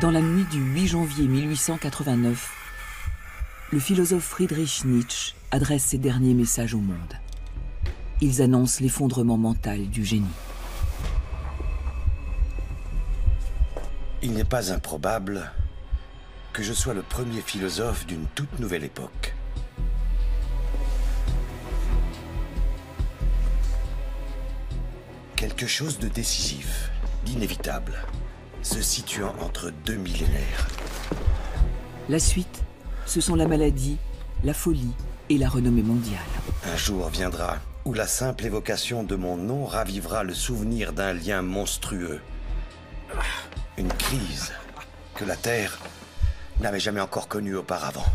Dans la nuit du 8 janvier 1889, le philosophe Friedrich Nietzsche adresse ses derniers messages au monde. Ils annoncent l'effondrement mental du génie. Il n'est pas improbable que je sois le premier philosophe d'une toute nouvelle époque. Quelque chose de décisif, d'inévitable, se situant entre deux millénaires. La suite, ce sont la maladie, la folie et la renommée mondiale. Un jour viendra où la simple évocation de mon nom ravivera le souvenir d'un lien monstrueux. Une crise que la Terre n'avait jamais encore connue auparavant.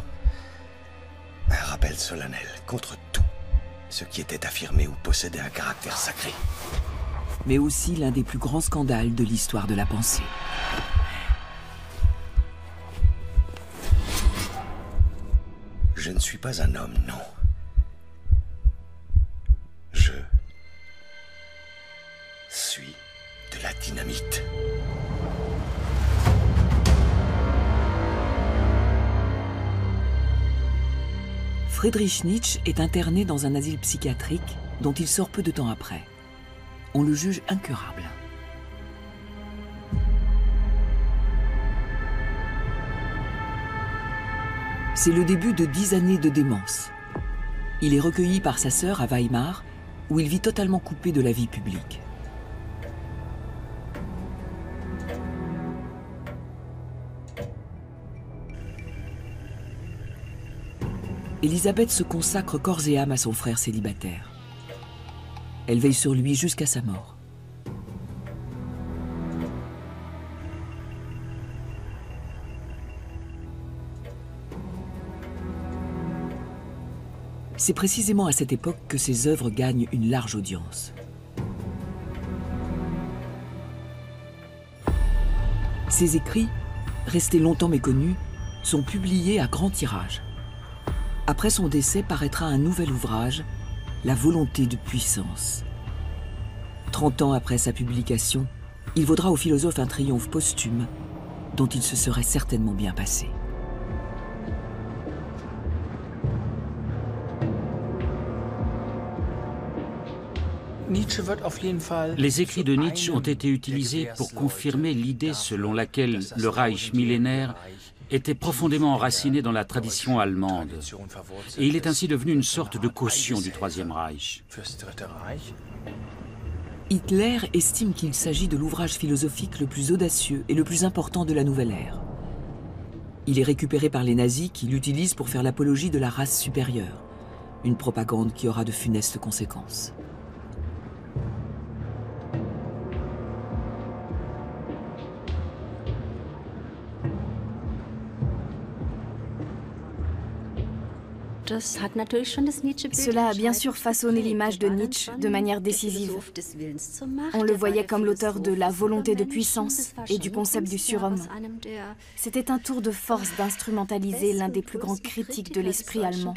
Un rappel solennel contre tout ce qui était affirmé ou possédait un caractère sacré. Mais aussi l'un des plus grands scandales de l'histoire de la pensée. Je ne suis pas un homme, non. Je suis de la dynamite. Friedrich Nietzsche est interné dans un asile psychiatrique dont il sort peu de temps après. On le juge incurable. C'est le début de 10 années de démence. Il est recueilli par sa sœur à Weimar, où il vit totalement coupé de la vie publique. Elisabeth se consacre corps et âme à son frère célibataire. Elle veille sur lui jusqu'à sa mort. C'est précisément à cette époque que ses œuvres gagnent une large audience. Ses écrits, restés longtemps méconnus, sont publiés à grand tirage. Après son décès paraîtra un nouvel ouvrage, La volonté de puissance. 30 ans après sa publication, il vaudra au philosophe un triomphe posthume dont il se serait certainement bien passé. Les écrits de Nietzsche ont été utilisés pour confirmer l'idée selon laquelle le Reich millénaire était profondément enraciné dans la tradition allemande. Et il est ainsi devenu une sorte de caution du Troisième Reich. Hitler estime qu'il s'agit de l'ouvrage philosophique le plus audacieux et le plus important de la nouvelle ère. Il est récupéré par les nazis qui l'utilisent pour faire l'apologie de la race supérieure, une propagande qui aura de funestes conséquences. Cela a bien sûr façonné l'image de Nietzsche de manière décisive. On le voyait comme l'auteur de la volonté de puissance et du concept du surhomme. C'était un tour de force d'instrumentaliser l'un des plus grands critiques de l'esprit allemand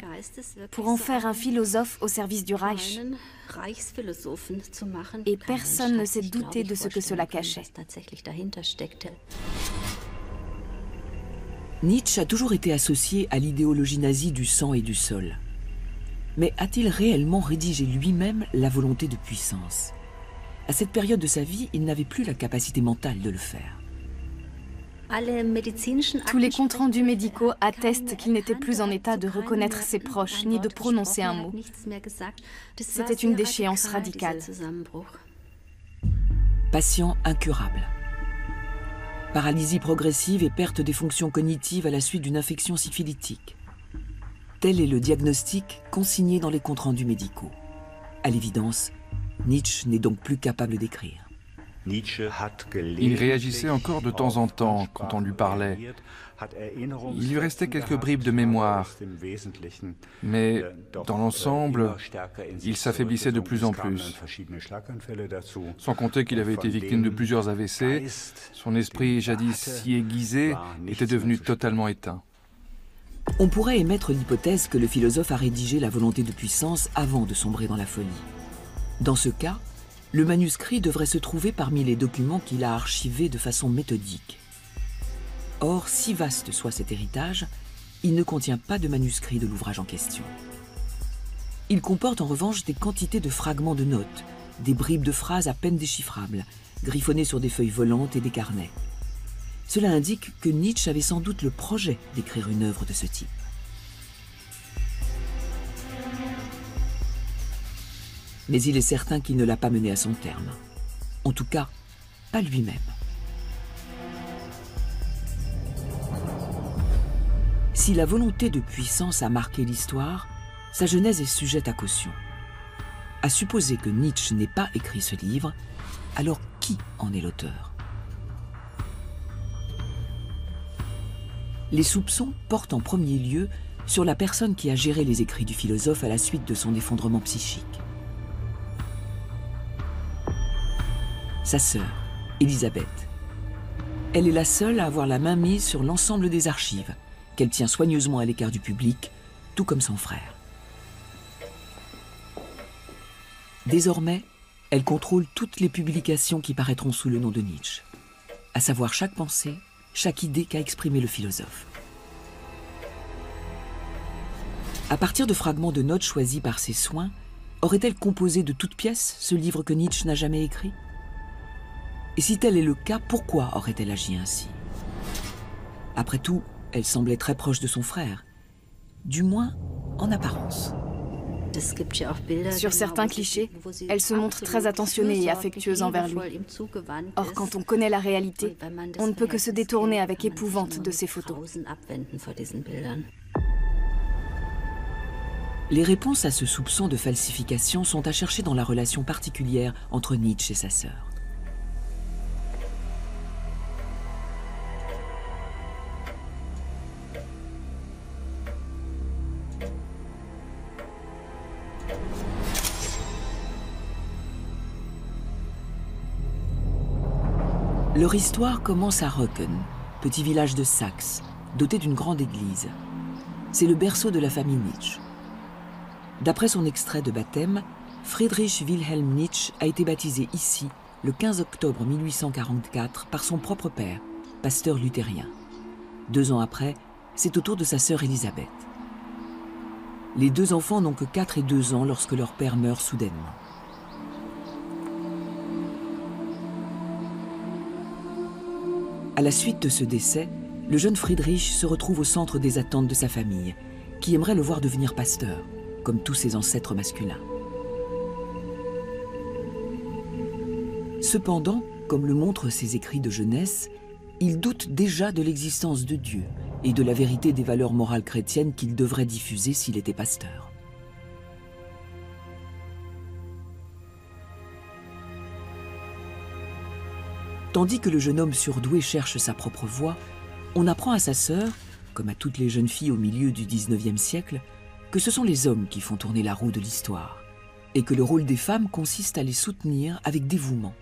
pour en faire un philosophe au service du Reich. Et personne ne s'est douté de ce que cela cachait. Nietzsche a toujours été associé à l'idéologie nazie du sang et du sol. Mais a-t-il réellement rédigé lui-même la volonté de puissance? À cette période de sa vie, il n'avait plus la capacité mentale de le faire. Tous les comptes rendus médicaux attestent qu'il n'était plus en état de reconnaître ses proches ni de prononcer un mot. C'était une déchéance radicale. Patient incurable. Paralysie progressive et perte des fonctions cognitives à la suite d'une infection syphilitique. Tel est le diagnostic consigné dans les comptes rendus médicaux. À l'évidence, Nietzsche n'est donc plus capable d'écrire. Il réagissait encore de temps en temps quand on lui parlait. Il lui restait quelques bribes de mémoire, mais dans l'ensemble, il s'affaiblissait de plus en plus. Sans compter qu'il avait été victime de plusieurs AVC, son esprit jadis si aiguisé était devenu totalement éteint. On pourrait émettre l'hypothèse que le philosophe a rédigé la volonté de puissance avant de sombrer dans la folie. Dans ce cas, le manuscrit devrait se trouver parmi les documents qu'il a archivés de façon méthodique. Or, si vaste soit cet héritage, il ne contient pas de manuscrit de l'ouvrage en question. Il comporte en revanche des quantités de fragments de notes, des bribes de phrases à peine déchiffrables, griffonnées sur des feuilles volantes et des carnets. Cela indique que Nietzsche avait sans doute le projet d'écrire une œuvre de ce type. Mais il est certain qu'il ne l'a pas mené à son terme. En tout cas, pas lui-même. Si la volonté de puissance a marqué l'histoire, sa genèse est sujette à caution. À supposer que Nietzsche n'ait pas écrit ce livre, alors qui en est l'auteur? Les soupçons portent en premier lieu sur la personne qui a géré les écrits du philosophe à la suite de son effondrement psychique. Sa sœur, Elisabeth. Elle est la seule à avoir la main mise sur l'ensemble des archives, qu'elle tient soigneusement à l'écart du public, tout comme son frère. Désormais, elle contrôle toutes les publications qui paraîtront sous le nom de Nietzsche, à savoir chaque pensée, chaque idée qu'a exprimée le philosophe. À partir de fragments de notes choisis par ses soins, aurait-elle composé de toutes pièces ce livre que Nietzsche n'a jamais écrit? Et si tel est le cas, pourquoi aurait-elle agi ainsi? Après tout, elle semblait très proche de son frère, du moins en apparence. Sur certains clichés, elle se montre très attentionnée et affectueuse envers lui. Or, quand on connaît la réalité, on ne peut que se détourner avec épouvante de ces photos. Les réponses à ce soupçon de falsification sont à chercher dans la relation particulière entre Nietzsche et sa sœur. Leur histoire commence à Röcken, petit village de Saxe, doté d'une grande église. C'est le berceau de la famille Nietzsche. D'après son extrait de baptême, Friedrich Wilhelm Nietzsche a été baptisé ici le 15 octobre 1844 par son propre père, pasteur luthérien. 2 ans après, c'est au tour de sa sœur Elisabeth. Les 2 enfants n'ont que 4 et 2 ans lorsque leur père meurt soudainement. À la suite de ce décès, le jeune Friedrich se retrouve au centre des attentes de sa famille, qui aimerait le voir devenir pasteur, comme tous ses ancêtres masculins. Cependant, comme le montrent ses écrits de jeunesse, il doute déjà de l'existence de Dieu et de la vérité des valeurs morales chrétiennes qu'il devrait diffuser s'il était pasteur. Tandis que le jeune homme surdoué cherche sa propre voie, on apprend à sa sœur, comme à toutes les jeunes filles au milieu du XIXe siècle, que ce sont les hommes qui font tourner la roue de l'histoire, et que le rôle des femmes consiste à les soutenir avec dévouement.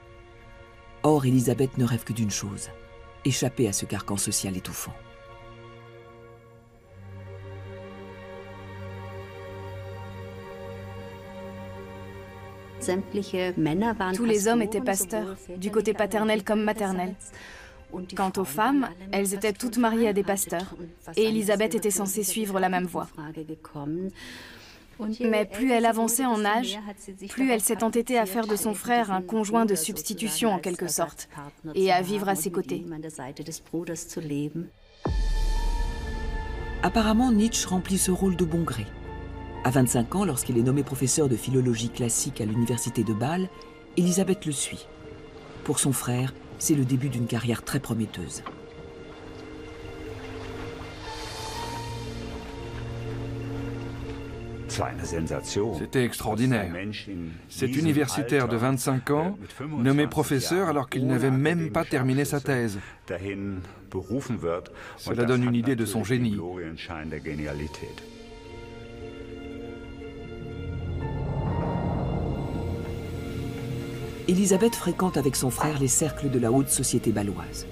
Or, Elisabeth ne rêve que d'une chose, échapper à ce carcan social étouffant. Tous les hommes étaient pasteurs, du côté paternel comme maternel. Quant aux femmes, elles étaient toutes mariées à des pasteurs, et Elisabeth était censée suivre la même voie. Mais plus elle avançait en âge, plus elle s'est entêtée à faire de son frère un conjoint de substitution en quelque sorte, et à vivre à ses côtés. Apparemment, Nietzsche remplit ce rôle de bon gré. À 25 ans, lorsqu'il est nommé professeur de philologie classique à l'université de Bâle, Elisabeth le suit. Pour son frère, c'est le début d'une carrière très prometteuse. C'était extraordinaire. Cet universitaire de 25 ans, nommé professeur alors qu'il n'avait même pas terminé sa thèse. Cela donne une idée de son génie. Elisabeth fréquente avec son frère les cercles de la haute société bâloise.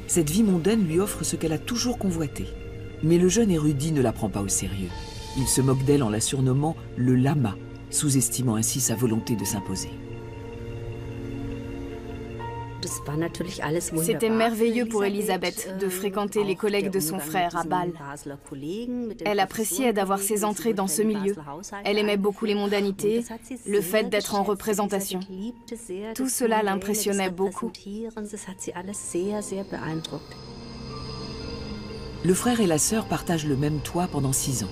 Cette vie mondaine lui offre ce qu'elle a toujours convoité. Mais le jeune érudit ne la prend pas au sérieux. Il se moque d'elle en la surnommant le lama, sous-estimant ainsi sa volonté de s'imposer. C'était merveilleux pour Elisabeth de fréquenter les collègues de son frère à Bâle. Elle appréciait d'avoir ses entrées dans ce milieu. Elle aimait beaucoup les mondanités, le fait d'être en représentation. Tout cela l'impressionnait beaucoup. Le frère et la sœur partagent le même toit pendant 6 ans.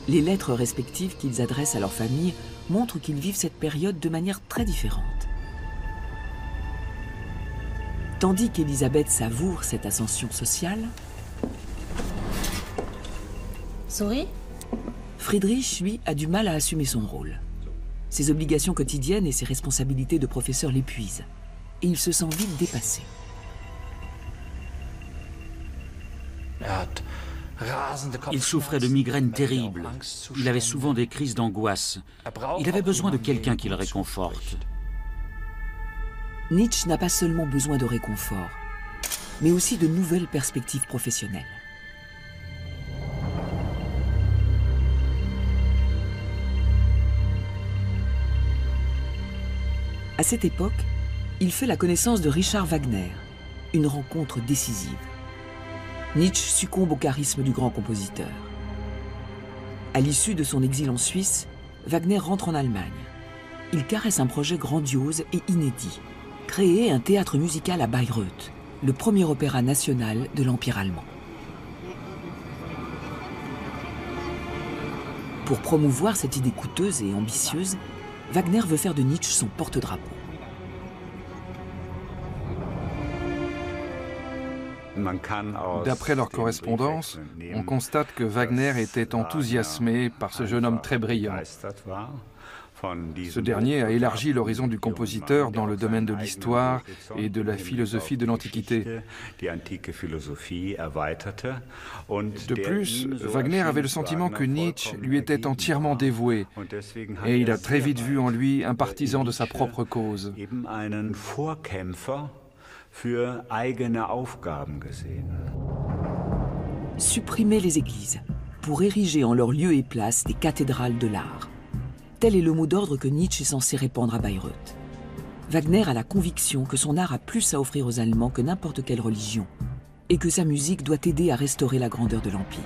Les lettres respectives qu'ils adressent à leur famille montrent qu'ils vivent cette période de manière très différente. Tandis qu'Elisabeth savoure cette ascension sociale, Friedrich, lui, a du mal à assumer son rôle. Ses obligations quotidiennes et ses responsabilités de professeur l'épuisent. Et il se sent vite dépassé. Il souffrait de migraines terribles. Il avait souvent des crises d'angoisse. Il avait besoin de quelqu'un qui le réconforte. Nietzsche n'a pas seulement besoin de réconfort, mais aussi de nouvelles perspectives professionnelles. À cette époque, il fait la connaissance de Richard Wagner, une rencontre décisive. Nietzsche succombe au charisme du grand compositeur. À l'issue de son exil en Suisse, Wagner rentre en Allemagne. Il caresse un projet grandiose et inédit, créer un théâtre musical à Bayreuth, le premier opéra national de l'Empire allemand. Pour promouvoir cette idée coûteuse et ambitieuse, Wagner veut faire de Nietzsche son porte-drapeau. D'après leur correspondance, on constate que Wagner était enthousiasmé par ce jeune homme très brillant. Ce dernier a élargi l'horizon du compositeur dans le domaine de l'histoire et de la philosophie de l'Antiquité. De plus, Wagner avait le sentiment que Nietzsche lui était entièrement dévoué, et il a très vite vu en lui un partisan de sa propre cause. Supprimer les églises pour ériger en leur lieu et place des cathédrales de l'art. Tel est le mot d'ordre que Nietzsche est censé répandre à Bayreuth. Wagner a la conviction que son art a plus à offrir aux Allemands que n'importe quelle religion, et que sa musique doit aider à restaurer la grandeur de l'Empire.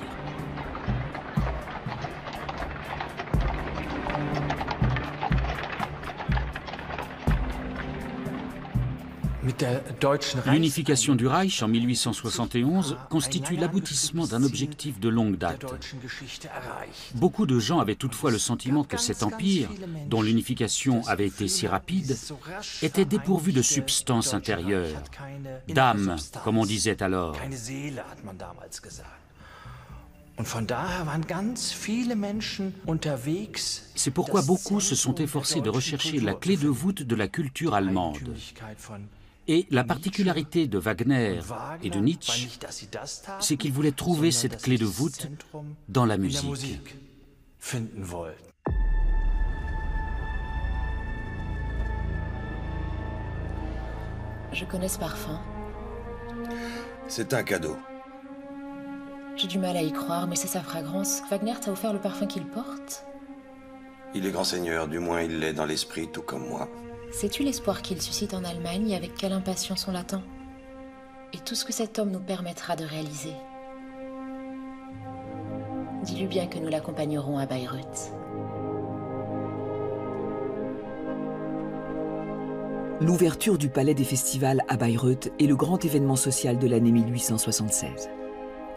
L'unification du Reich en 1871 constitue l'aboutissement d'un objectif de longue date. Beaucoup de gens avaient toutefois le sentiment que cet empire, dont l'unification avait été si rapide, était dépourvu de substance intérieure, d'âme, comme on disait alors. C'est pourquoi beaucoup se sont efforcés de rechercher la clé de voûte de la culture allemande. Et la particularité de Wagner et de Nietzsche, c'est qu'ils voulaient trouver cette clé de voûte dans la musique. Je connais ce parfum. C'est un cadeau. J'ai du mal à y croire, mais c'est sa fragrance. Wagner t'a offert le parfum qu'il porte? Il est grand seigneur, du moins il l'est dans l'esprit, tout comme moi. Sais-tu l'espoir qu'il suscite en Allemagne et avec quelle impatience on l'attend? Et tout ce que cet homme nous permettra de réaliser. Dis-lui bien que nous l'accompagnerons à Bayreuth. L'ouverture du Palais des Festivals à Bayreuth est le grand événement social de l'année 1876.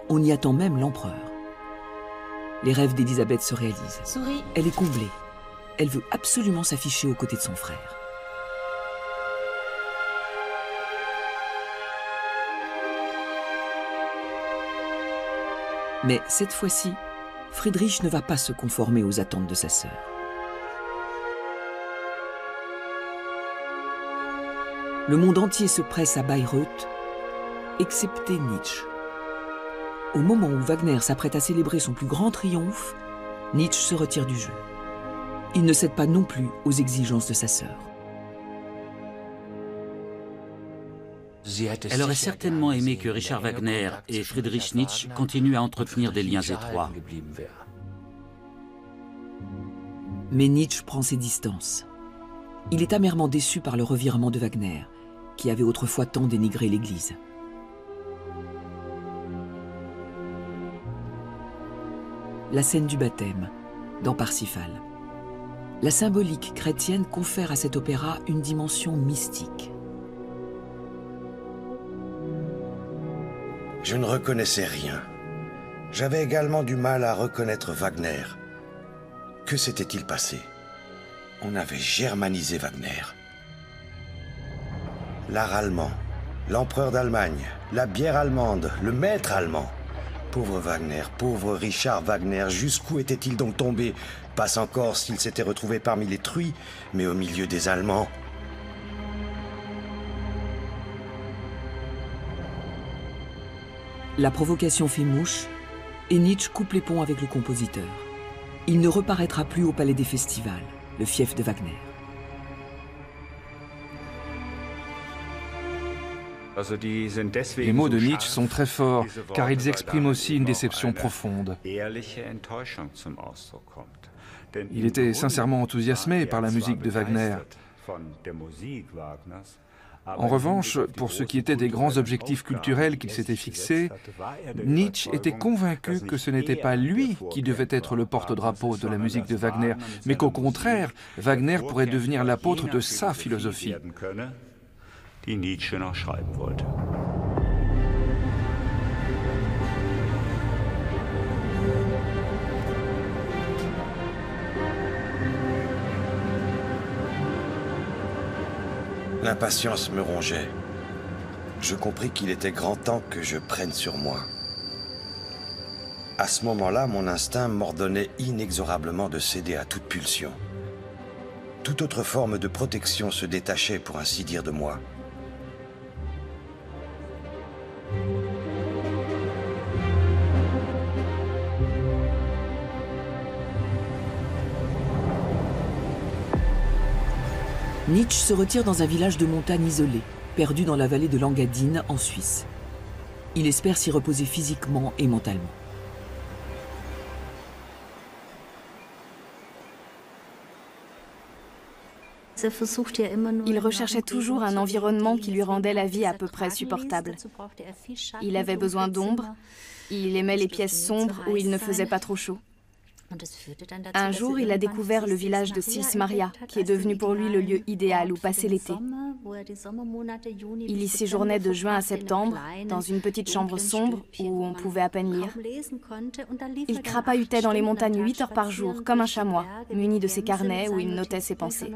On y attend même l'empereur. Les rêves d'Elisabeth se réalisent. Souris. Elle est comblée. Elle veut absolument s'afficher aux côtés de son frère. Mais cette fois-ci, Friedrich ne va pas se conformer aux attentes de sa sœur. Le monde entier se presse à Bayreuth, excepté Nietzsche. Au moment où Wagner s'apprête à célébrer son plus grand triomphe, Nietzsche se retire du jeu. Il ne cède pas non plus aux exigences de sa sœur. Elle aurait certainement aimé que Richard Wagner et Friedrich Nietzsche continuent à entretenir des liens étroits. Mais Nietzsche prend ses distances. Il est amèrement déçu par le revirement de Wagner qui avait autrefois tant dénigré l'Église. La scène du baptême, dans Parsifal. La symbolique chrétienne confère à cet opéra une dimension mystique. Je ne reconnaissais rien. J'avais également du mal à reconnaître Wagner. Que s'était-il passé? On avait germanisé Wagner. L'art allemand, l'empereur d'Allemagne, la bière allemande, le maître allemand. Pauvre Wagner, pauvre Richard Wagner, jusqu'où était-il donc tombé? Passe encore s'il s'était retrouvé parmi les truies, mais au milieu des Allemands. La provocation fait mouche et Nietzsche coupe les ponts avec le compositeur. Il ne reparaîtra plus au Palais des Festivals, le fief de Wagner. Les mots de Nietzsche sont très forts, car ils expriment aussi une déception profonde. Il était sincèrement enthousiasmé par la musique de Wagner. En revanche, pour ce qui était des grands objectifs culturels qu'il s'était fixés, Nietzsche était convaincu que ce n'était pas lui qui devait être le porte-drapeau de la musique de Wagner, mais qu'au contraire, Wagner pourrait devenir l'apôtre de sa philosophie. L'impatience me rongeait. Je compris qu'il était grand temps que je prenne sur moi. À ce moment-là, mon instinct m'ordonnait inexorablement de céder à toute pulsion. Toute autre forme de protection se détachait, pour ainsi dire, de moi. Nietzsche se retire dans un village de montagne isolé, perdu dans la vallée de l'Engadine, en Suisse. Il espère s'y reposer physiquement et mentalement. Il recherchait toujours un environnement qui lui rendait la vie à peu près supportable. Il avait besoin d'ombre, il aimait les pièces sombres où il ne faisait pas trop chaud. Un jour, il a découvert le village de Sils Maria, qui est devenu pour lui le lieu idéal où passer l'été. Il y séjournait de juin à septembre, dans une petite chambre sombre où on pouvait à peine lire. Il crapahutait dans les montagnes 8 heures par jour, comme un chamois, muni de ses carnets où il notait ses pensées.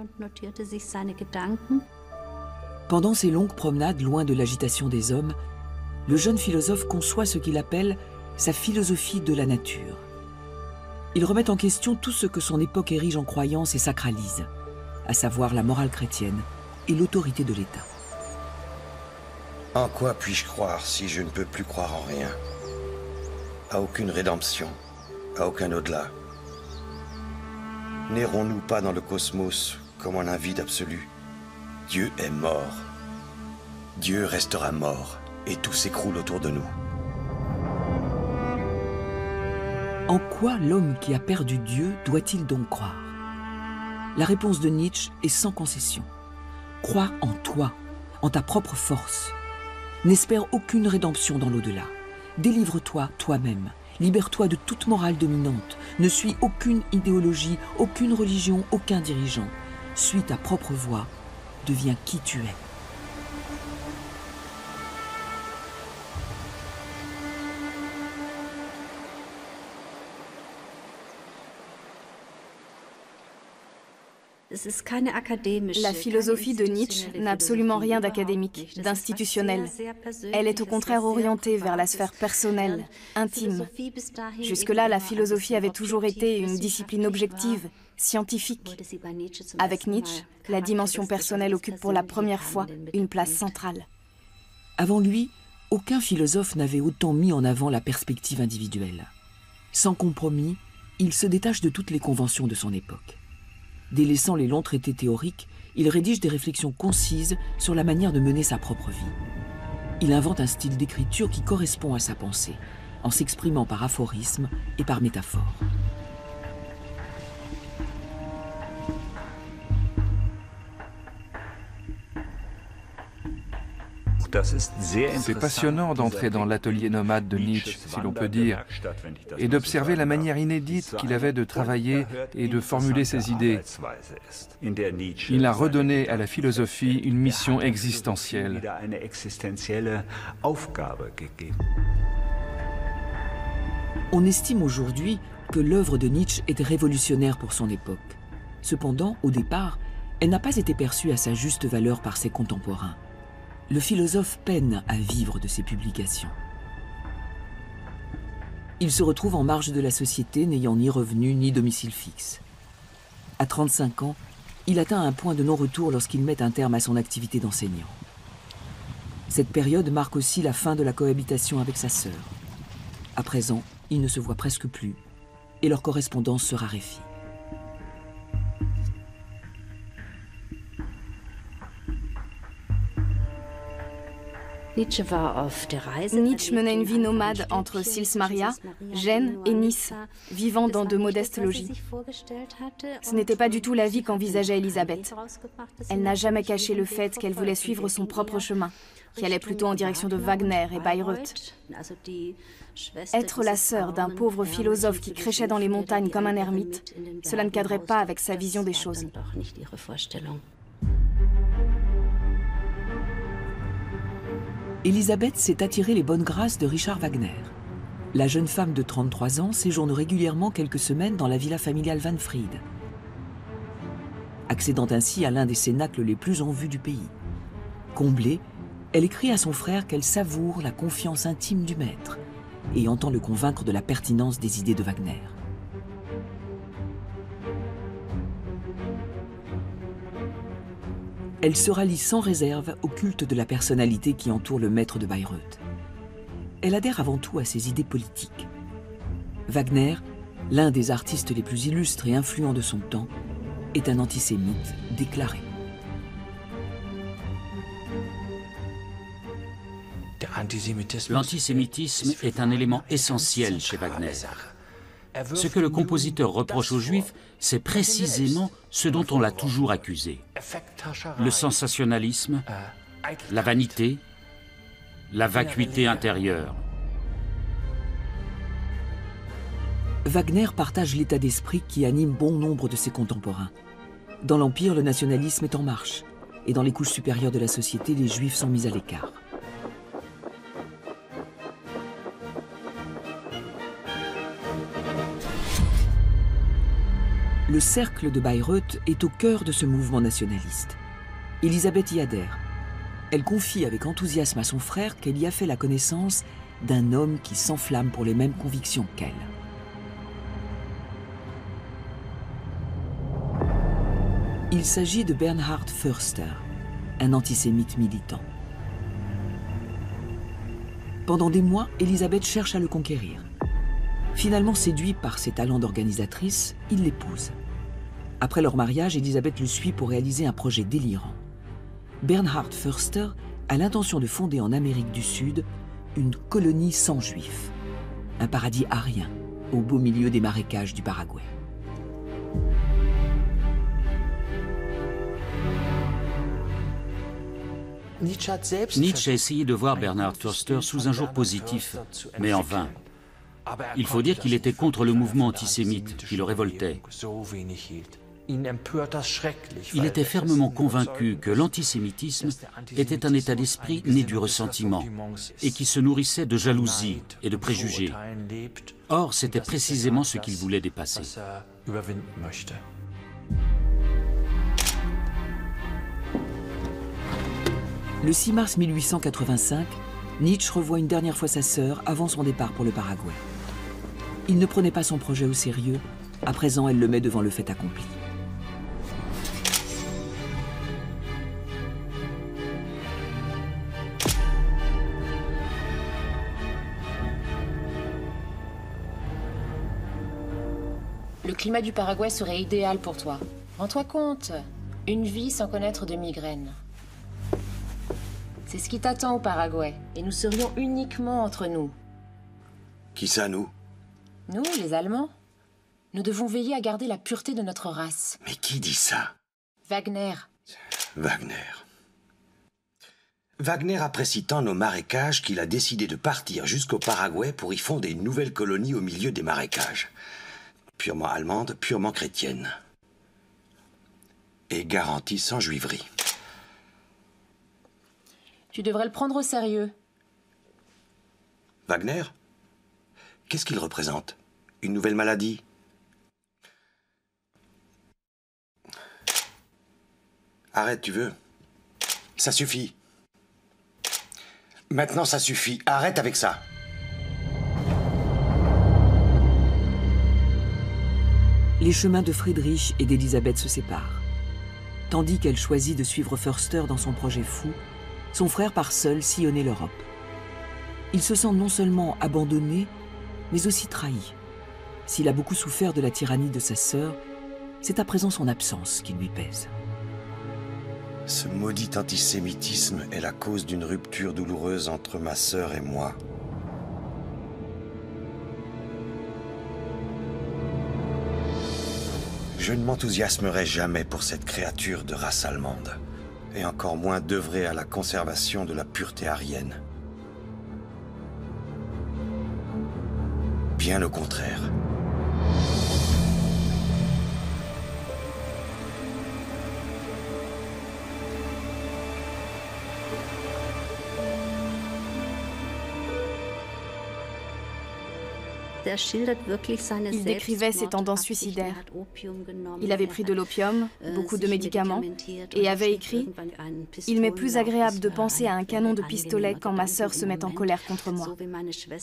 Pendant ces longues promenades loin de l'agitation des hommes, le jeune philosophe conçoit ce qu'il appelle sa philosophie de la nature. Il remet en question tout ce que son époque érige en croyance et sacralise, à savoir la morale chrétienne et l'autorité de l'État. En quoi puis-je croire si je ne peux plus croire en rien? À aucune rédemption, à aucun au-delà. N'errons-nous pas dans le cosmos comme en un vide absolu? Dieu est mort. Dieu restera mort et tout s'écroule autour de nous. En quoi l'homme qui a perdu Dieu doit-il donc croire? La réponse de Nietzsche est sans concession. Crois en toi, en ta propre force. N'espère aucune rédemption dans l'au-delà. Délivre-toi toi-même. Libère-toi de toute morale dominante. Ne suis aucune idéologie, aucune religion, aucun dirigeant. Suis ta propre voie. Deviens qui tu es. La philosophie de Nietzsche n'a absolument rien d'académique, d'institutionnel. Elle est au contraire orientée vers la sphère personnelle, intime. Jusque-là, la philosophie avait toujours été une discipline objective, scientifique. Avec Nietzsche, la dimension personnelle occupe pour la première fois une place centrale. Avant lui, aucun philosophe n'avait autant mis en avant la perspective individuelle. Sans compromis, il se détache de toutes les conventions de son époque. Délaissant les longs traités théoriques, il rédige des réflexions concises sur la manière de mener sa propre vie. Il invente un style d'écriture qui correspond à sa pensée, en s'exprimant par aphorismes et par métaphores. C'est passionnant d'entrer dans l'atelier nomade de Nietzsche, si l'on peut dire, et d'observer la manière inédite qu'il avait de travailler et de formuler ses idées. Il a redonné à la philosophie une mission existentielle. On estime aujourd'hui que l'œuvre de Nietzsche était révolutionnaire pour son époque. Cependant, au départ, elle n'a pas été perçue à sa juste valeur par ses contemporains. Le philosophe peine à vivre de ses publications. Il se retrouve en marge de la société, n'ayant ni revenu ni domicile fixe. À 35 ans, il atteint un point de non-retour lorsqu'il met un terme à son activité d'enseignant. Cette période marque aussi la fin de la cohabitation avec sa sœur. À présent, ils ne se voient presque plus et leur correspondance se raréfie. Nietzsche menait une vie nomade entre Sils Maria, Gênes et Nice, vivant dans de modestes logis. Ce n'était pas du tout la vie qu'envisageait Elisabeth. Elle n'a jamais caché le fait qu'elle voulait suivre son propre chemin, qui allait plutôt en direction de Wagner et Bayreuth. Être la sœur d'un pauvre philosophe qui crêchait dans les montagnes comme un ermite, cela ne cadrait pas avec sa vision des choses. Elisabeth s'est attirée les bonnes grâces de Richard Wagner. La jeune femme de 33 ans séjourne régulièrement quelques semaines dans la villa familiale Van Fried, accédant ainsi à l'un des cénacles les plus en vue du pays. Comblée, elle écrit à son frère qu'elle savoure la confiance intime du maître et entend le convaincre de la pertinence des idées de Wagner. Elle se rallie sans réserve au culte de la personnalité qui entoure le maître de Bayreuth. Elle adhère avant tout à ses idées politiques. Wagner, l'un des artistes les plus illustres et influents de son temps, est un antisémite déclaré. L'antisémitisme est un élément essentiel chez Wagner. Ce que le compositeur reproche aux Juifs, c'est précisément ce dont on l'a toujours accusé. Le sensationnalisme, la vanité, la vacuité intérieure. Wagner partage l'état d'esprit qui anime bon nombre de ses contemporains. Dans l'Empire, le nationalisme est en marche, et dans les couches supérieures de la société, les Juifs sont mis à l'écart. Le cercle de Bayreuth est au cœur de ce mouvement nationaliste. Elisabeth y adhère. Elle confie avec enthousiasme à son frère qu'elle y a fait la connaissance d'un homme qui s'enflamme pour les mêmes convictions qu'elle. Il s'agit de Bernhard Förster, un antisémite militant. Pendant des mois, Elisabeth cherche à le conquérir. Finalement séduit par ses talents d'organisatrice, il l'épouse. Après leur mariage, Elisabeth le suit pour réaliser un projet délirant. Bernhard Förster a l'intention de fonder en Amérique du Sud une colonie sans juifs, un paradis arien au beau milieu des marécages du Paraguay. Nietzsche a essayé de voir Bernhard Förster sous un jour positif, mais en vain. Il faut dire qu'il était contre le mouvement antisémite qui le révoltait. Il était fermement convaincu que l'antisémitisme était un état d'esprit né du ressentiment et qui se nourrissait de jalousie et de préjugés. Or, c'était précisément ce qu'il voulait dépasser. Le 6 mars 1885, Nietzsche revoit une dernière fois sa sœur avant son départ pour le Paraguay. Il ne prenait pas son projet au sérieux. À présent, elle le met devant le fait accompli. Le climat du Paraguay serait idéal pour toi. Rends-toi compte, une vie sans connaître de migraine. C'est ce qui t'attend au Paraguay, et nous serions uniquement entre nous. Qui ça, nous? Nous, les Allemands. Nous devons veiller à garder la pureté de notre race. Mais qui dit ça? Wagner. Wagner. Wagner apprécie tant nos marécages qu'il a décidé de partir jusqu'au Paraguay pour y fonder une nouvelle colonie au milieu des marécages. Purement allemande, purement chrétienne. Et garantie sans juiverie. Tu devrais le prendre au sérieux. Wagner? Qu'est-ce qu'il représente? Une nouvelle maladie? Arrête, tu veux? Ça suffit. Maintenant, ça suffit. Arrête avec ça. Les chemins de Friedrich et d'Elisabeth se séparent. Tandis qu'elle choisit de suivre Förster dans son projet fou, son frère part seul sillonner l'Europe. Il se sent non seulement abandonné, mais aussi trahi. S'il a beaucoup souffert de la tyrannie de sa sœur, c'est à présent son absence qui lui pèse. Ce maudit antisémitisme est la cause d'une rupture douloureuse entre ma sœur et moi. Je ne m'enthousiasmerai jamais pour cette créature de race allemande, et encore moins d'œuvrer à la conservation de la pureté aryenne. Bien au contraire. Il décrivait ses tendances suicidaires. Il avait pris de l'opium, beaucoup de médicaments, et avait écrit « Il m'est plus agréable de penser à un canon de pistolet quand ma sœur se met en colère contre moi,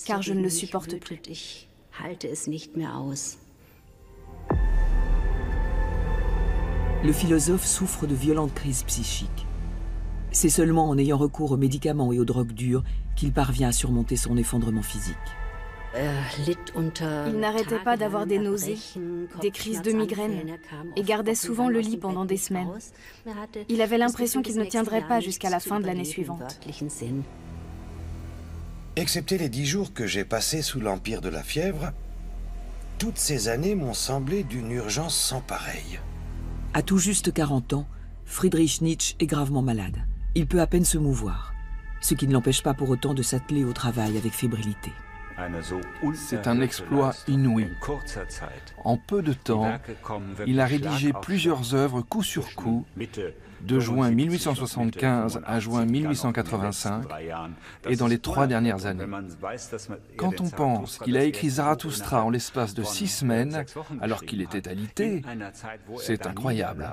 car je ne le supporte plus. » Le philosophe souffre de violentes crises psychiques. C'est seulement en ayant recours aux médicaments et aux drogues dures qu'il parvient à surmonter son effondrement physique. Il n'arrêtait pas d'avoir des nausées, des crises de migraine, et gardait souvent le lit pendant des semaines. Il avait l'impression qu'il ne tiendrait pas jusqu'à la fin de l'année suivante. Excepté les 10 jours que j'ai passés sous l'empire de la fièvre, toutes ces années m'ont semblé d'une urgence sans pareille. À tout juste 40 ans, Friedrich Nietzsche est gravement malade. Il peut à peine se mouvoir, ce qui ne l'empêche pas pour autant de s'atteler au travail avec fébrilité. C'est un exploit inouï. En peu de temps, il a rédigé plusieurs œuvres coup sur coup, de juin 1875 à juin 1885, et dans les 3 dernières années. Quand on pense qu'il a écrit Zarathustra en l'espace de 6 semaines, alors qu'il était alité, c'est incroyable.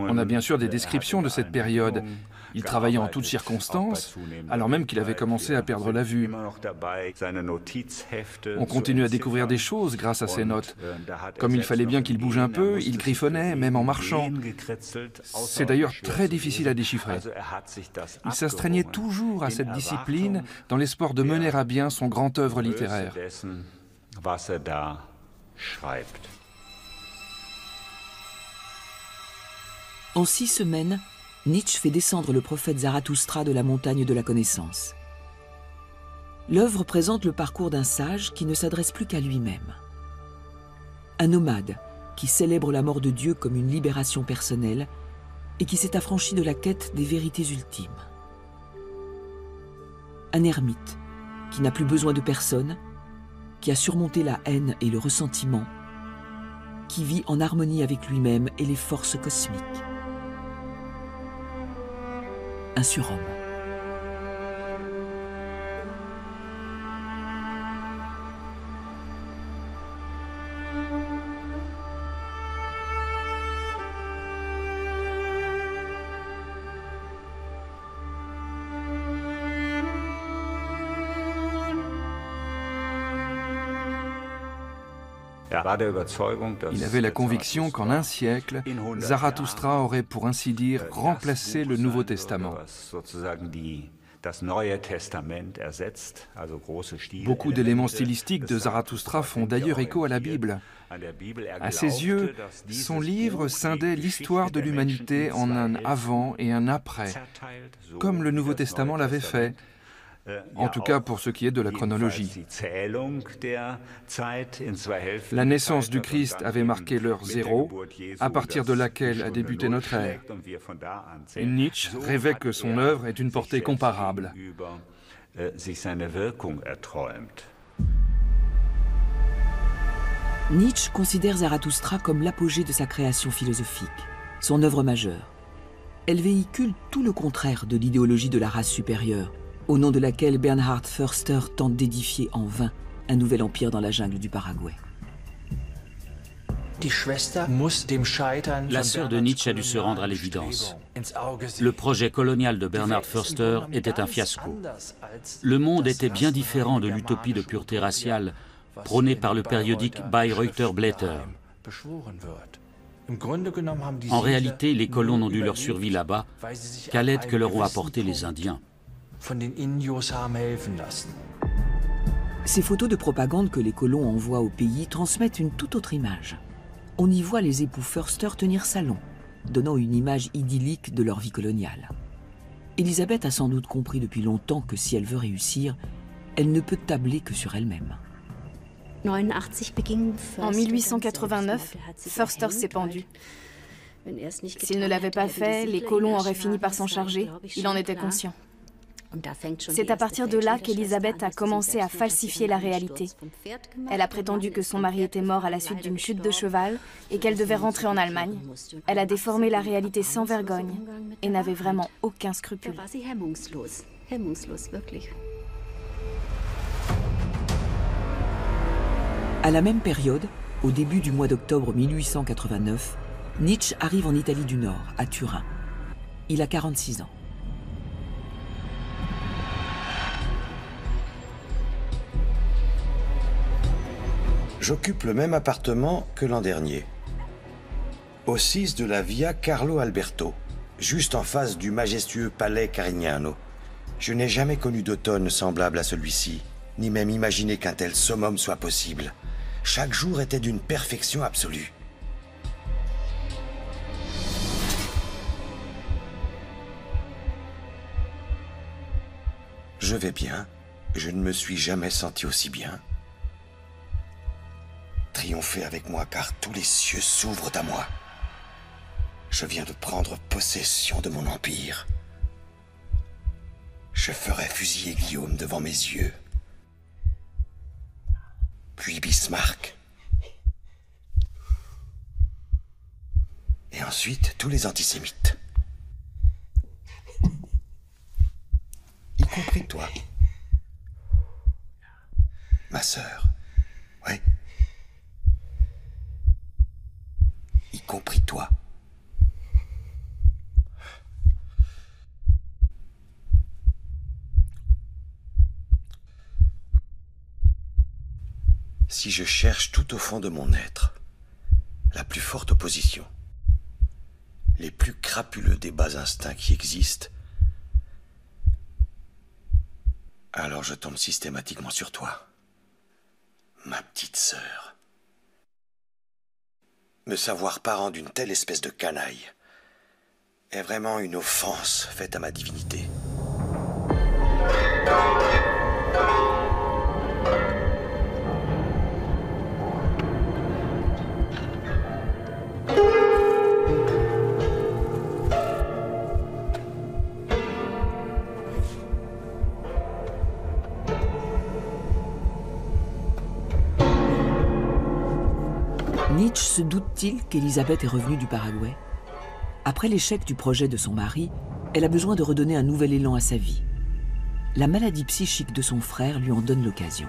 On a bien sûr des descriptions de cette période. Il travaillait en toutes circonstances, alors même qu'il avait commencé à perdre la vue. On continue à découvrir des choses grâce à ses notes. Comme il fallait bien qu'il bouge un peu, il griffonnait, même en marchant. C'est d'ailleurs très difficile à déchiffrer. Il s'astreignait toujours à cette discipline dans l'espoir de mener à bien son grand œuvre littéraire. En 6 semaines, Nietzsche fait descendre le prophète Zarathustra de la montagne de la connaissance. L'œuvre présente le parcours d'un sage qui ne s'adresse plus qu'à lui-même. Un nomade qui célèbre la mort de Dieu comme une libération personnelle et qui s'est affranchi de la quête des vérités ultimes. Un ermite qui n'a plus besoin de personne, qui a surmonté la haine et le ressentiment, qui vit en harmonie avec lui-même et les forces cosmiques. Un surhomme. Il avait la conviction qu'en un siècle, Zarathustra aurait, pour ainsi dire, remplacé le Nouveau Testament. Beaucoup d'éléments stylistiques de Zarathustra font d'ailleurs écho à la Bible. À ses yeux, son livre scindait l'histoire de l'humanité en un avant et un après, comme le Nouveau Testament l'avait fait. en tout cas pour ce qui est de la chronologie. La naissance du Christ avait marqué l'heure 0, à partir de laquelle a débuté notre ère. Et Nietzsche rêvait que son œuvre ait une portée comparable. Nietzsche considère Zarathustra comme l'apogée de sa création philosophique, son œuvre majeure. Elle véhicule tout le contraire de l'idéologie de la race supérieure, au nom de laquelle Bernhard Förster tente d'édifier en vain un nouvel empire dans la jungle du Paraguay. La sœur de Nietzsche a dû se rendre à l'évidence. Le projet colonial de Bernhard Förster était un fiasco. Le monde était bien différent de l'utopie de pureté raciale prônée par le périodique Bayreuther Blätter. En réalité, les colons n'ont dû leur survie là-bas qu'à l'aide que leur ont apporté les Indiens. Ces photos de propagande que les colons envoient au pays transmettent une toute autre image. On y voit les époux Förster tenir salon, donnant une image idyllique de leur vie coloniale. Elisabeth a sans doute compris depuis longtemps que si elle veut réussir, elle ne peut tabler que sur elle-même. En 1889, Förster s'est pendu. S'il ne l'avait pas fait, les colons auraient fini par s'en charger. Il en était conscient. C'est à partir de là qu'Elisabeth a commencé à falsifier la réalité. Elle a prétendu que son mari était mort à la suite d'une chute de cheval et qu'elle devait rentrer en Allemagne. Elle a déformé la réalité sans vergogne et n'avait vraiment aucun scrupule. À la même période, au début du mois d'octobre 1889, Nietzsche arrive en Italie du Nord, à Turin. Il a 46 ans. J'occupe le même appartement que l'an dernier, au 6 de la Via Carlo Alberto, juste en face du majestueux palais Carignano. Je n'ai jamais connu d'automne semblable à celui-ci, ni même imaginé qu'un tel summum soit possible. Chaque jour était d'une perfection absolue. Je vais bien, je ne me suis jamais senti aussi bien. Triomphez avec moi car tous les cieux s'ouvrent à moi. Je viens de prendre possession de mon empire. Je ferai fusiller Guillaume devant mes yeux. Puis Bismarck. Et ensuite tous les antisémites. Y compris toi. Ma sœur. Ouais. Y compris toi. Si je cherche tout au fond de mon être la plus forte opposition, les plus crapuleux des bas instincts qui existent, alors je tombe systématiquement sur toi, ma petite sœur. Me savoir parent d'une telle espèce de canaille est vraiment une offense faite à ma divinité. Nietzsche se doute-t-il qu'Elisabeth est revenue du Paraguay? Après l'échec du projet de son mari, elle a besoin de redonner un nouvel élan à sa vie. La maladie psychique de son frère lui en donne l'occasion.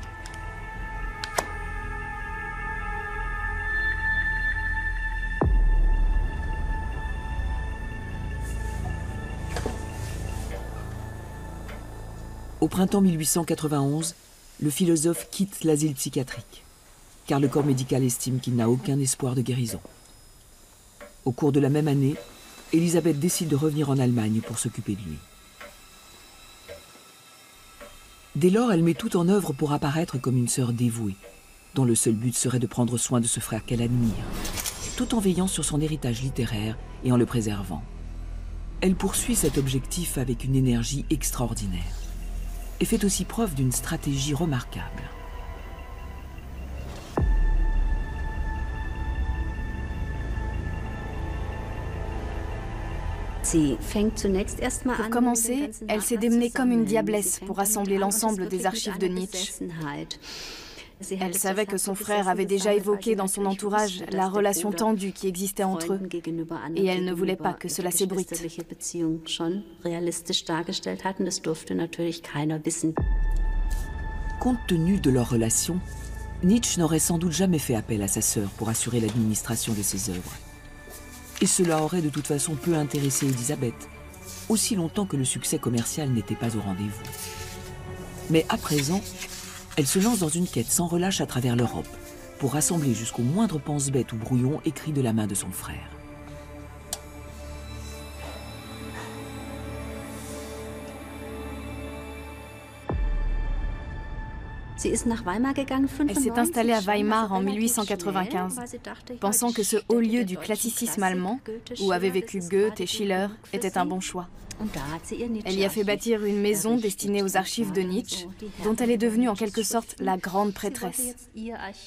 Au printemps 1891, le philosophe quitte l'asile psychiatrique, car le corps médical estime qu'il n'a aucun espoir de guérison. Au cours de la même année, Elisabeth décide de revenir en Allemagne pour s'occuper de lui. Dès lors, elle met tout en œuvre pour apparaître comme une sœur dévouée, dont le seul but serait de prendre soin de ce frère qu'elle admire, tout en veillant sur son héritage littéraire et en le préservant. Elle poursuit cet objectif avec une énergie extraordinaire. et fait aussi preuve d'une stratégie remarquable. Pour commencer, elle s'est démenée comme une diablesse pour rassembler l'ensemble des archives de Nietzsche. Elle savait que son frère avait déjà évoqué dans son entourage la relation tendue qui existait entre eux, et elle ne voulait pas que cela s'ébruite. Compte tenu de leur relation, Nietzsche n'aurait sans doute jamais fait appel à sa sœur pour assurer l'administration de ses œuvres. Et cela aurait de toute façon peu intéressé Elisabeth, aussi longtemps que le succès commercial n'était pas au rendez-vous. Mais à présent, elle se lance dans une quête sans relâche à travers l'Europe, pour rassembler jusqu'au moindre pense-bête ou brouillon écrit de la main de son frère. Elle s'est installée à Weimar en 1895, pensant que ce haut lieu du classicisme allemand, où avaient vécu Goethe et Schiller, était un bon choix. Elle y a fait bâtir une maison destinée aux archives de Nietzsche, dont elle est devenue en quelque sorte la grande prêtresse.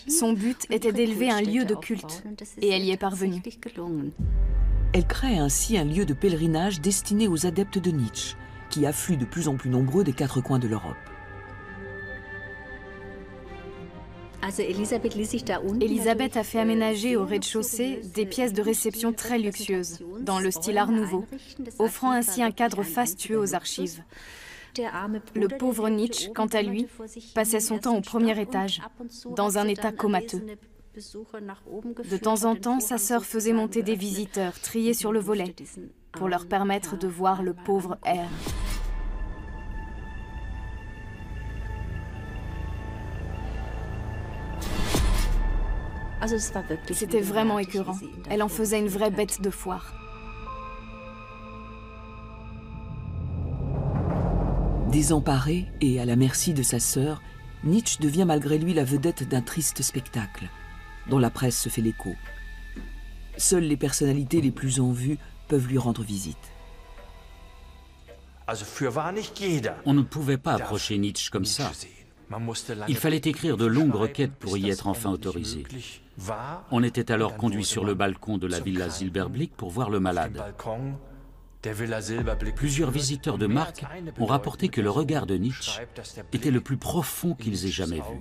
Son but était d'élever un lieu de culte, et elle y est parvenue. Elle crée ainsi un lieu de pèlerinage destiné aux adeptes de Nietzsche, qui affluent de plus en plus nombreux des 4 coins de l'Europe. Elisabeth a fait aménager au rez-de-chaussée des pièces de réception très luxueuses, dans le style Art Nouveau, offrant ainsi un cadre fastueux aux archives. Le pauvre Nietzsche, quant à lui, passait son temps au premier étage, dans un état comateux. De temps en temps, sa sœur faisait monter des visiteurs triés sur le volet, pour leur permettre de voir le pauvre R. C'était vraiment écœurant. Elle en faisait une vraie bête de foire. Désemparé et à la merci de sa sœur, Nietzsche devient malgré lui la vedette d'un triste spectacle, dont la presse se fait l'écho. Seules les personnalités les plus en vue peuvent lui rendre visite. On ne pouvait pas approcher Nietzsche comme ça. Il fallait écrire de longues requêtes pour y être enfin autorisé. On était alors conduit sur le balcon de la Villa Silberblick pour voir le malade. Plusieurs visiteurs de marque ont rapporté que le regard de Nietzsche était le plus profond qu'ils aient jamais vu.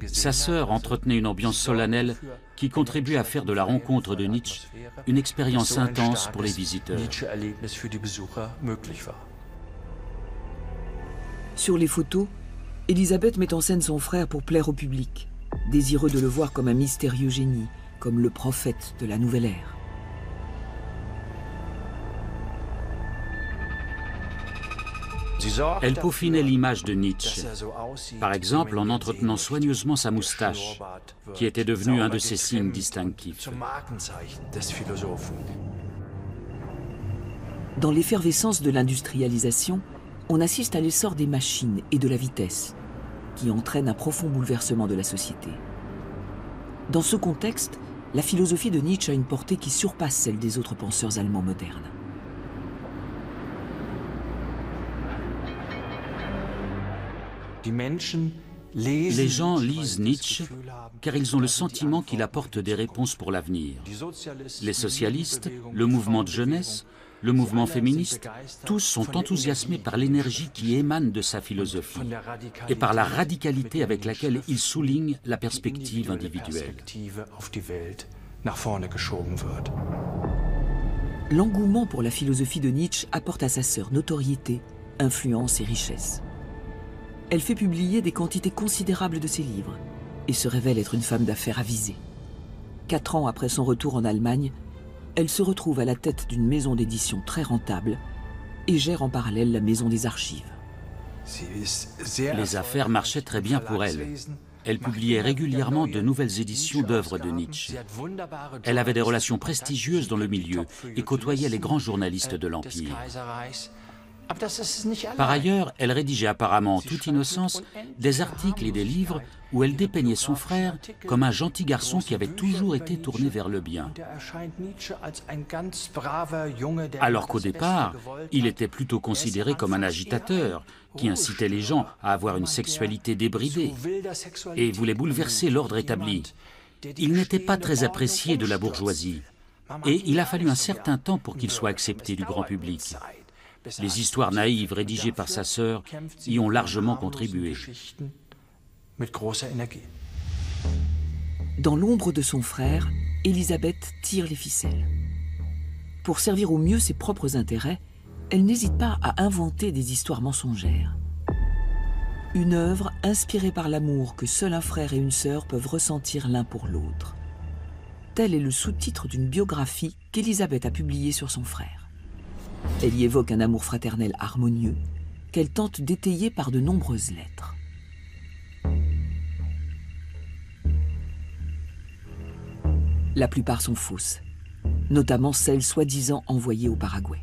Sa sœur entretenait une ambiance solennelle qui contribuait à faire de la rencontre de Nietzsche une expérience intense pour les visiteurs. Sur les photos, Elisabeth met en scène son frère pour plaire au public, désireux de le voir comme un mystérieux génie, comme le prophète de la nouvelle ère. Elle peaufinait l'image de Nietzsche, par exemple en entretenant soigneusement sa moustache, qui était devenue un de ses signes distinctifs. Dans l'effervescence de l'industrialisation, on assiste à l'essor des machines et de la vitesse, qui entraîne un profond bouleversement de la société. Dans ce contexte, la philosophie de Nietzsche a une portée qui surpasse celle des autres penseurs allemands modernes. Les gens lisent Nietzsche car ils ont le sentiment qu'il apporte des réponses pour l'avenir. Les socialistes, le mouvement de jeunesse, le mouvement féministe, tous sont enthousiasmés par l'énergie qui émane de sa philosophie et par la radicalité avec laquelle il souligne la perspective individuelle. L'engouement pour la philosophie de Nietzsche apporte à sa sœur notoriété, influence et richesse. Elle fait publier des quantités considérables de ses livres et se révèle être une femme d'affaires avisée. 4 ans après son retour en Allemagne, elle se retrouve à la tête d'une maison d'édition très rentable et gère en parallèle la maison des archives. Les affaires marchaient très bien pour elle. Elle publiait régulièrement de nouvelles éditions d'œuvres de Nietzsche. Elle avait des relations prestigieuses dans le milieu et côtoyait les grands journalistes de l'Empire. Par ailleurs, elle rédigeait apparemment en toute innocence des articles et des livres où elle dépeignait son frère comme un gentil garçon qui avait toujours été tourné vers le bien. Alors qu'au départ, il était plutôt considéré comme un agitateur qui incitait les gens à avoir une sexualité débridée et voulait bouleverser l'ordre établi. Il n'était pas très apprécié de la bourgeoisie et il a fallu un certain temps pour qu'il soit accepté du grand public. Les histoires naïves rédigées par sa sœur y ont largement contribué. Dans l'ombre de son frère, Elisabeth tire les ficelles. Pour servir au mieux ses propres intérêts, elle n'hésite pas à inventer des histoires mensongères. Une œuvre inspirée par l'amour que seul un frère et une sœur peuvent ressentir l'un pour l'autre. Tel est le sous-titre d'une biographie qu'Elisabeth a publiée sur son frère. Elle y évoque un amour fraternel harmonieux qu'elle tente d'étayer par de nombreuses lettres. La plupart sont fausses, notamment celles soi-disant envoyées au Paraguay.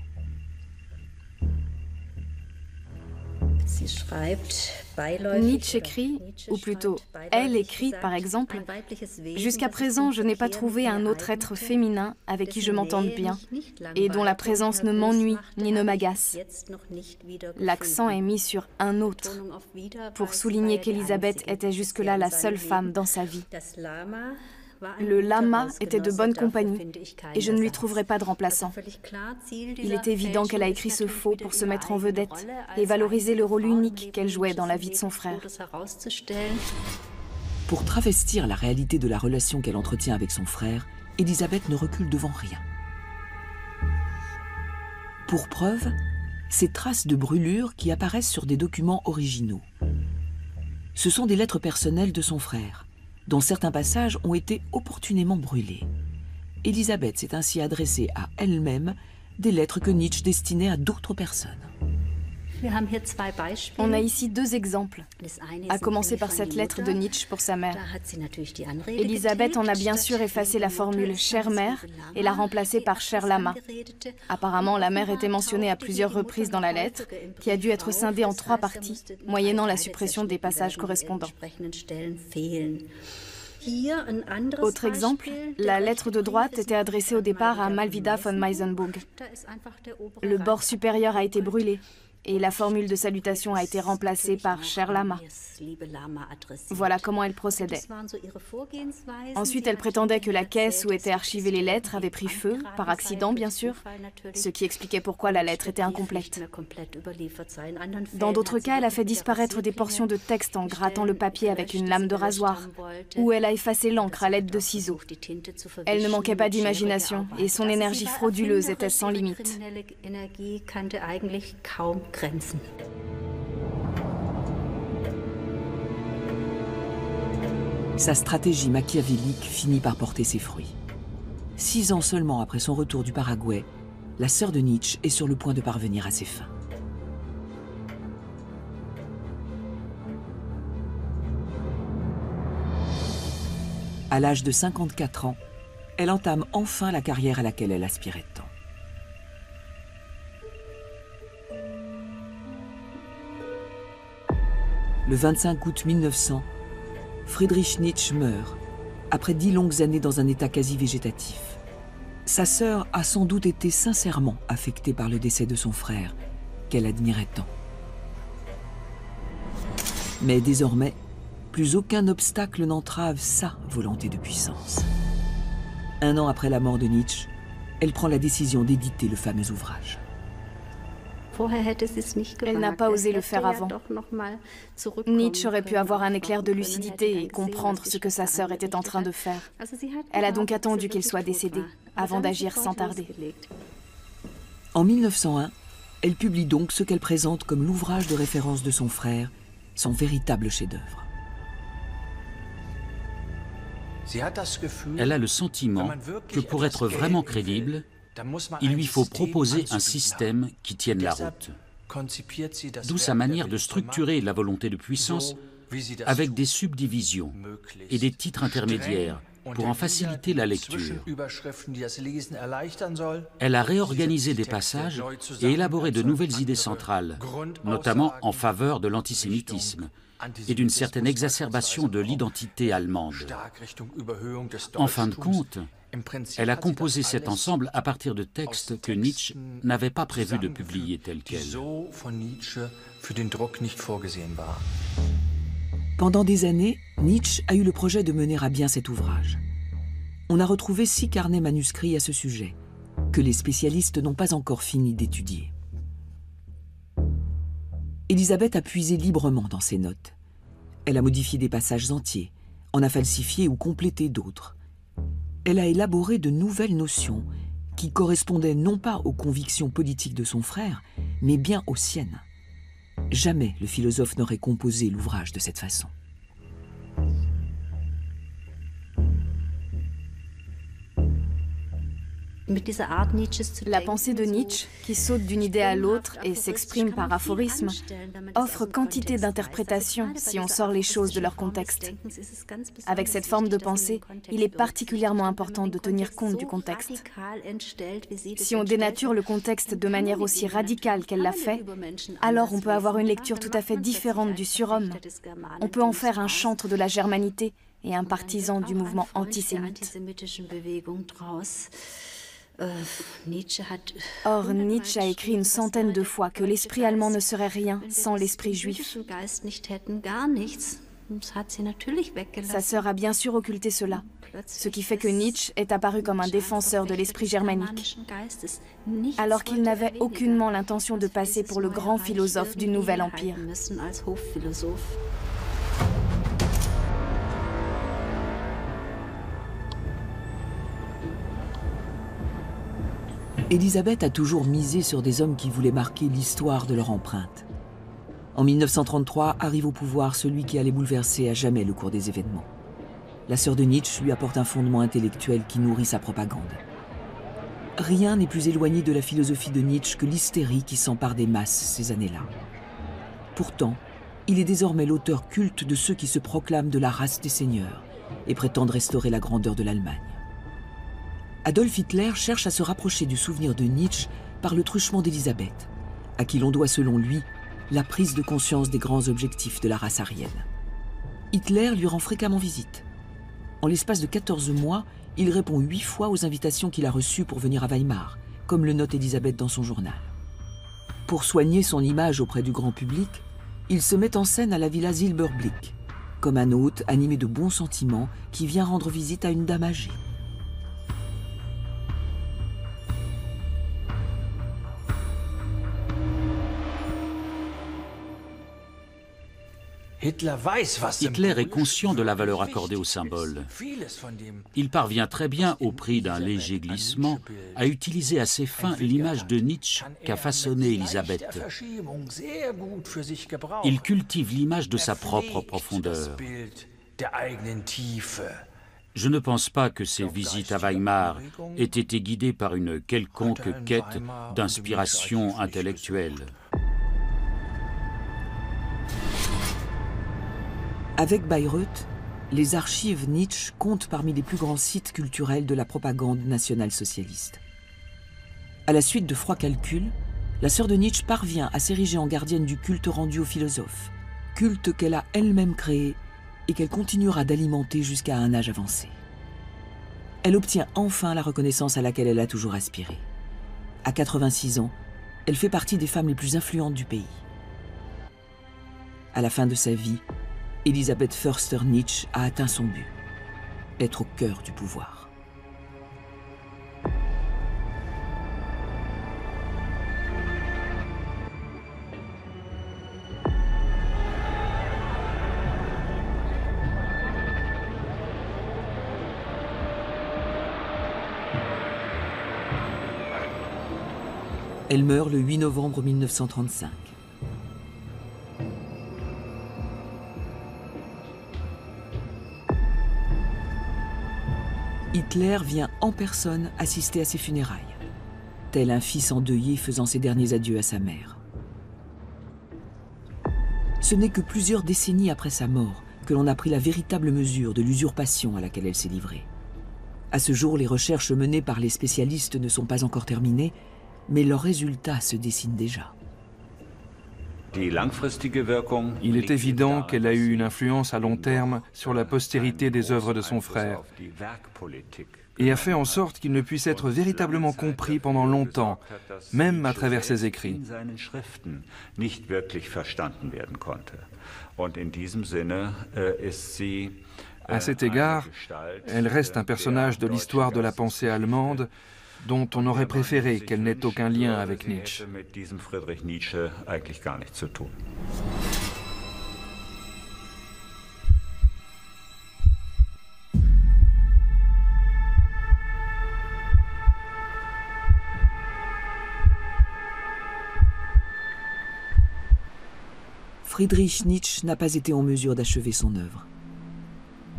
Nietzsche écrit, ou plutôt, elle écrit par exemple, « Jusqu'à présent, je n'ai pas trouvé un autre être féminin avec qui je m'entende bien et dont la présence ne m'ennuie ni ne m'agace. » L'accent est mis sur « un autre » pour souligner qu'Elisabeth était jusque-là la seule femme dans sa vie. Le lama était de bonne compagnie et je ne lui trouverai pas de remplaçant. Il est évident qu'elle a écrit ce faux pour se mettre en vedette et valoriser le rôle unique qu'elle jouait dans la vie de son frère. Pour travestir la réalité de la relation qu'elle entretient avec son frère, Elisabeth ne recule devant rien. Pour preuve, ces traces de brûlure qui apparaissent sur des documents originaux. Ce sont des lettres personnelles de son frère, dont certains passages ont été opportunément brûlés. Elisabeth s'est ainsi adressée à elle-même des lettres que Nietzsche destinait à d'autres personnes. On a ici deux exemples, à commencer par cette lettre de Nietzsche pour sa mère. Elisabeth en a bien sûr effacé la formule « chère mère » et l'a remplacée par « cher lama ». Apparemment, la mère était mentionnée à plusieurs reprises dans la lettre, qui a dû être scindée en 3 parties, moyennant la suppression des passages correspondants. Autre exemple, la lettre de droite était adressée au départ à Malvida von Meisenburg. Le bord supérieur a été brûlé et la formule de salutation a été remplacée par « cher lama ». Voilà comment elle procédait. Ensuite, elle prétendait que la caisse où étaient archivées les lettres avait pris feu, par accident bien sûr, ce qui expliquait pourquoi la lettre était incomplète. Dans d'autres cas, elle a fait disparaître des portions de texte en grattant le papier avec une lame de rasoir, ou elle a effacé l'encre à l'aide de ciseaux. Elle ne manquait pas d'imagination et son énergie frauduleuse était sans limite. Sa stratégie machiavélique finit par porter ses fruits. 6 ans seulement après son retour du Paraguay, la sœur de Nietzsche est sur le point de parvenir à ses fins. À l'âge de 54 ans, elle entame enfin la carrière à laquelle elle aspirait tant. Le 25 août 1900, Friedrich Nietzsche meurt, après 10 longues années dans un état quasi végétatif. Sa sœur a sans doute été sincèrement affectée par le décès de son frère, qu'elle admirait tant. Mais désormais, plus aucun obstacle n'entrave sa volonté de puissance. 1 an après la mort de Nietzsche, elle prend la décision d'éditer le fameux ouvrage. Elle n'a pas osé le faire avant. Nietzsche aurait pu avoir un éclair de lucidité et comprendre ce que sa sœur était en train de faire. Elle a donc attendu qu'il soit décédé, avant d'agir sans tarder. En 1901, elle publie donc ce qu'elle présente comme l'ouvrage de référence de son frère, son véritable chef-d'œuvre. Elle a le sentiment que pour être vraiment crédible, il lui faut proposer un système qui tienne la route. D'où sa manière de structurer la volonté de puissance avec des subdivisions et des titres intermédiaires pour en faciliter la lecture. Elle a réorganisé des passages et élaboré de nouvelles idées centrales, notamment en faveur de l'antisémitisme et d'une certaine exacerbation de l'identité allemande. En fin de compte, elle a composé cet ensemble à partir de textes que Nietzsche n'avait pas prévu de publier tels quels. Pendant des années, Nietzsche a eu le projet de mener à bien cet ouvrage. On a retrouvé 6 carnets manuscrits à ce sujet, que les spécialistes n'ont pas encore fini d'étudier. Élisabeth a puisé librement dans ses notes. Elle a modifié des passages entiers, en a falsifié ou complété d'autres. Elle a élaboré de nouvelles notions qui correspondaient non pas aux convictions politiques de son frère, mais bien aux siennes. Jamais le philosophe n'aurait composé l'ouvrage de cette façon. La pensée de Nietzsche, qui saute d'une idée à l'autre et s'exprime par aphorisme, offre quantité d'interprétations si on sort les choses de leur contexte. Avec cette forme de pensée, il est particulièrement important de tenir compte du contexte. Si on dénature le contexte de manière aussi radicale qu'elle l'a fait, alors on peut avoir une lecture tout à fait différente du surhomme. On peut en faire un chantre de la germanité et un partisan du mouvement antisémite. Or, Nietzsche a écrit une centaine de fois que l'esprit allemand ne serait rien sans l'esprit juif. Sa sœur a bien sûr occulté cela, ce qui fait que Nietzsche est apparu comme un défenseur de l'esprit germanique, alors qu'il n'avait aucunement l'intention de passer pour le grand philosophe du Nouvel Empire. Élisabeth a toujours misé sur des hommes qui voulaient marquer l'histoire de leur empreinte. En 1933, arrive au pouvoir celui qui allait bouleverser à jamais le cours des événements. La sœur de Nietzsche lui apporte un fondement intellectuel qui nourrit sa propagande. Rien n'est plus éloigné de la philosophie de Nietzsche que l'hystérie qui s'empare des masses ces années-là. Pourtant, il est désormais l'auteur culte de ceux qui se proclament de la race des seigneurs et prétendent restaurer la grandeur de l'Allemagne. Adolf Hitler cherche à se rapprocher du souvenir de Nietzsche par le truchement d'Élisabeth, à qui l'on doit selon lui la prise de conscience des grands objectifs de la race aryenne. Hitler lui rend fréquemment visite. En l'espace de 14 mois, il répond 8 fois aux invitations qu'il a reçues pour venir à Weimar, comme le note Élisabeth dans son journal. Pour soigner son image auprès du grand public, il se met en scène à la villa Silberblick, comme un hôte animé de bons sentiments qui vient rendre visite à une dame âgée. Hitler est conscient de la valeur accordée au symbole. Il parvient très bien, au prix d'un léger glissement, à utiliser à ses fins l'image de Nietzsche qu'a façonnée Élisabeth. Il cultive l'image de sa propre profondeur. Je ne pense pas que ses visites à Weimar aient été guidées par une quelconque quête d'inspiration intellectuelle. Avec Bayreuth, les archives Nietzsche comptent parmi les plus grands sites culturels de la propagande nationale-socialiste. À la suite de froids calculs, la sœur de Nietzsche parvient à s'ériger en gardienne du culte rendu aux philosophes, culte qu'elle a elle-même créé et qu'elle continuera d'alimenter jusqu'à un âge avancé. Elle obtient enfin la reconnaissance à laquelle elle a toujours aspiré. À 86 ans, elle fait partie des femmes les plus influentes du pays. À la fin de sa vie, Elisabeth Förster-Nietzsche a atteint son but, être au cœur du pouvoir. Elle meurt le 8 novembre 1935. Hitler vient en personne assister à ses funérailles, tel un fils endeuillé faisant ses derniers adieux à sa mère. Ce n'est que plusieurs décennies après sa mort que l'on a pris la véritable mesure de l'usurpation à laquelle elle s'est livrée. À ce jour, les recherches menées par les spécialistes ne sont pas encore terminées, mais leurs résultats se dessinent déjà. Il est évident qu'elle a eu une influence à long terme sur la postérité des œuvres de son frère et a fait en sorte qu'il ne puisse être véritablement compris pendant longtemps, même à travers ses écrits. À cet égard, elle reste un personnage de l'histoire de la pensée allemande dont on aurait préféré qu'elle n'ait aucun lien avec Nietzsche. Friedrich Nietzsche n'a pas été en mesure d'achever son œuvre.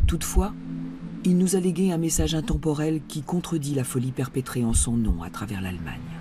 Toutefois, il nous a légué un message intemporel qui contredit la folie perpétrée en son nom à travers l'Allemagne.